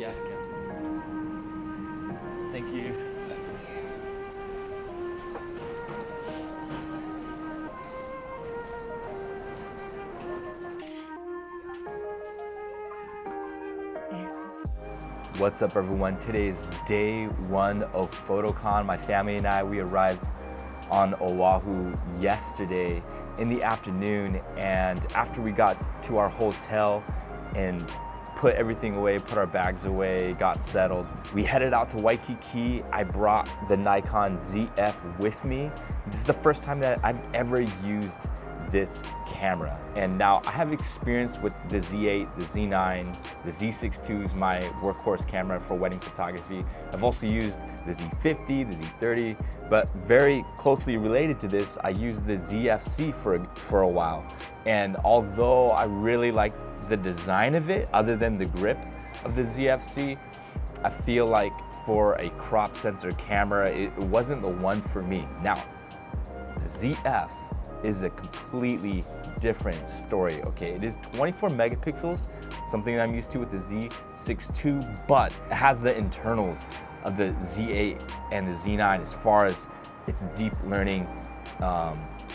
Yes, Kim. Thank you. What's up, everyone? Today is day one of PhotoCON. My family and I, we arrived on Oahu yesterday in the afternoon, and after we got to our hotel and put everything away, put our bags away, got settled, we headed out to Waikiki. I brought the Nikon ZF with me. This is the first time that I've ever used this camera. And now I have experience with the Z8, the Z9, the Z6 is my workhorse camera for wedding photography. I've also used the Z50, the Z30, but very closely related to this, I used the ZFC for a while. And although I really liked the design of it, other than the grip of the ZFC, I feel like for a crop sensor camera, it wasn't the one for me. Now, the ZF is a completely different story, okay? It is 24 megapixels, something that I'm used to with the Z6 II, but it has the internals of the Z8 and the Z9 as far as its deep learning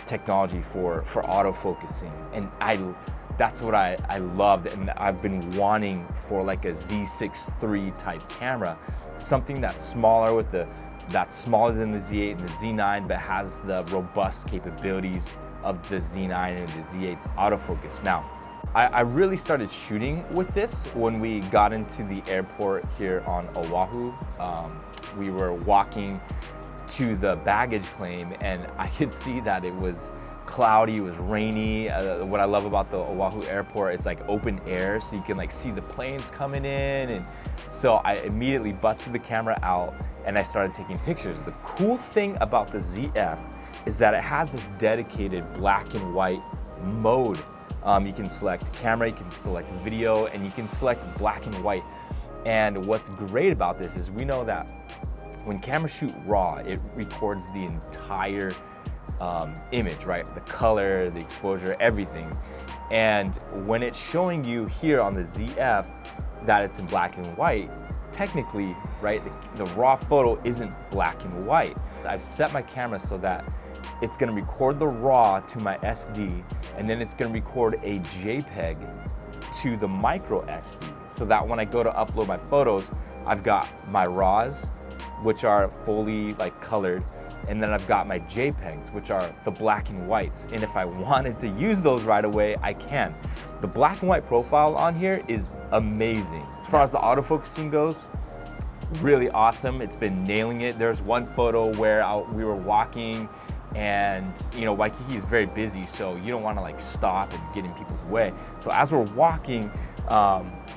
technology for autofocusing. And that's what I loved, and I've been wanting for like a Z6 III type camera, something that's smaller that's smaller than the Z8 and the Z9, but has the robust capabilities of the Z9 and the Z8's autofocus. Now, I really started shooting with this when we got into the airport here on Oahu. We were walking to the baggage claim, and I could see that it was cloudy, it was rainy. What I love about the Oahu airport, it's like open air, so you can like see the planes coming in. And so I immediately busted the camera out and I started taking pictures. The cool thing about the ZF is that it has this dedicated black and white mode. You can select camera, you can select video, and you can select black and white. And what's great about this is we know that when cameras shoot RAW, it records the entire image, right? The color, the exposure, everything. And when it's showing you here on the ZF that it's in black and white, technically, right, the raw photo isn't black and white. I've set my camera so that it's gonna record the RAW to my SD, and then it's gonna record a JPEG to the micro SD, so that when I go to upload my photos, I've got my RAWs, which are fully like colored, and then I've got my JPEGs, which are the black and whites. And if I wanted to use those right away, I can. The black and white profile on here is amazing. As far as the autofocusing goes, really awesome. It's been nailing it. There's one photo where we were walking, and you know, Waikiki is very busy, so you don't want to like stop and get in people's way. So as we're walking,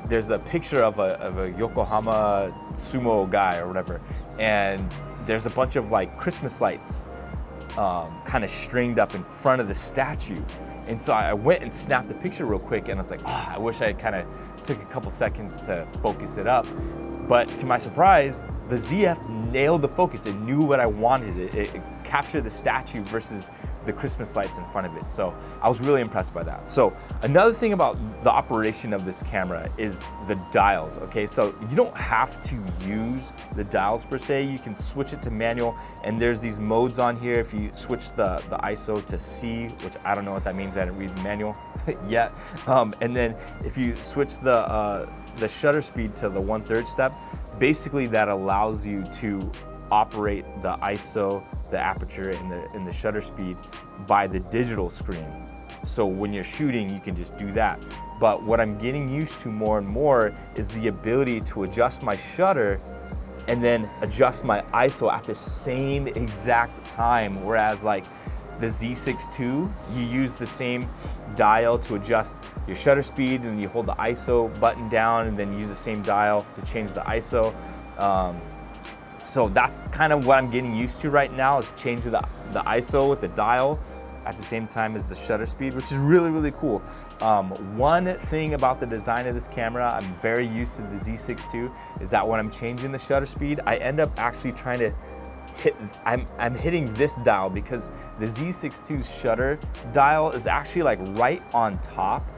there's a picture of a Yokohama sumo guy or whatever, and there's a bunch of like Christmas lights kind of stringed up in front of the statue. And so I went and snapped a picture real quick, and I was like, oh, I wish I kind of took a couple seconds to focus it up. But to my surprise, the ZF nailed the focus. It knew what I wanted. It captured the statue versus the Christmas lights in front of it. So I was really impressed by that. So another thing about the operation of this camera is the dials, okay? So you don't have to use the dials per se. You can switch it to manual, and there's these modes on here. If you switch the ISO to C, which I don't know what that means, I didn't read the manual yet. And then if you switch the shutter speed to the 1/3 step, basically that allows you to operate the ISO, the aperture, and the shutter speed by the digital screen. So when you're shooting, you can just do that. But what I'm getting used to more and more is the ability to adjust my shutter and then adjust my ISO at the same exact time. Whereas like the Z6 II, you use the same dial to adjust your shutter speed, and you hold the ISO button down and then use the same dial to change the ISO. So that's kind of what I'm getting used to right now, is changing the ISO with the dial at the same time as the shutter speed, which is really, really cool. One thing about the design of this camera, I'm very used to the Z6 II, is that when I'm changing the shutter speed, I end up actually trying to I'm hitting this dial, because the Z6 II's shutter dial is actually like right on top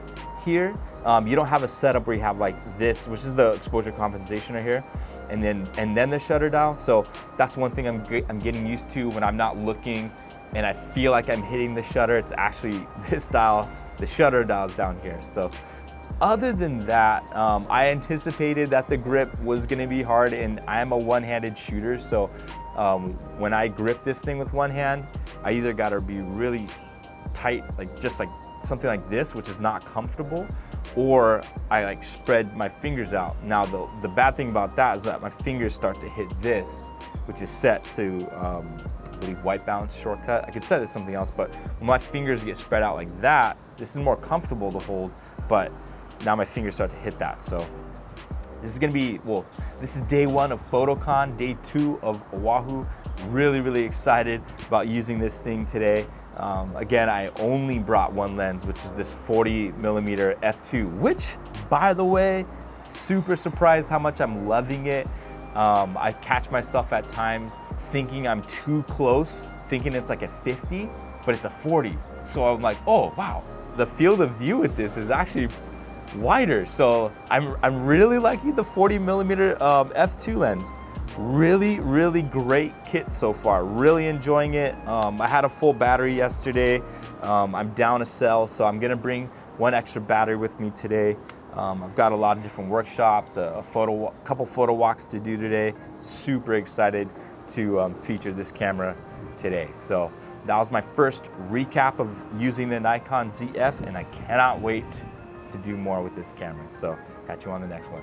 here, you don't have a setup where you have like this, which is the exposure compensation right here, and then the shutter dial. So that's one thing I'm getting used to when I'm not looking and I feel like I'm hitting the shutter. It's actually this dial, the shutter dial's down here. So other than that, I anticipated that the grip was gonna be hard, and I'm a one-handed shooter. So when I grip this thing with one hand, I either gotta be really tight, like just like something like this, which is not comfortable, or I like spread my fingers out. Now the bad thing about that is that my fingers start to hit this, which is set to I believe white balance shortcut. I could set it to something else, but when my fingers get spread out like that, this is more comfortable to hold, but now my fingers start to hit that. So this is gonna be, well, this is day one of PhotoCon, day two of Oahu. Really excited about using this thing today. Again, I only brought one lens, which is this 40mm f2, which, by the way, super surprised how much I'm loving it. I catch myself at times thinking I'm too close, thinking it's like a 50, but it's a 40. So I'm like, oh wow, the field of view with this is actually wider. So I'm really liking the 40mm f2 lens. Really great kit so far. Really enjoying it. I had a full battery yesterday. I'm down a cell, so I'm gonna bring one extra battery with me today. I've got a lot of different workshops, a couple photo walks to do today. Super excited to feature this camera today. So that was my first recap of using the Nikon ZF, and I cannot wait to do more with this camera. So catch you on the next one.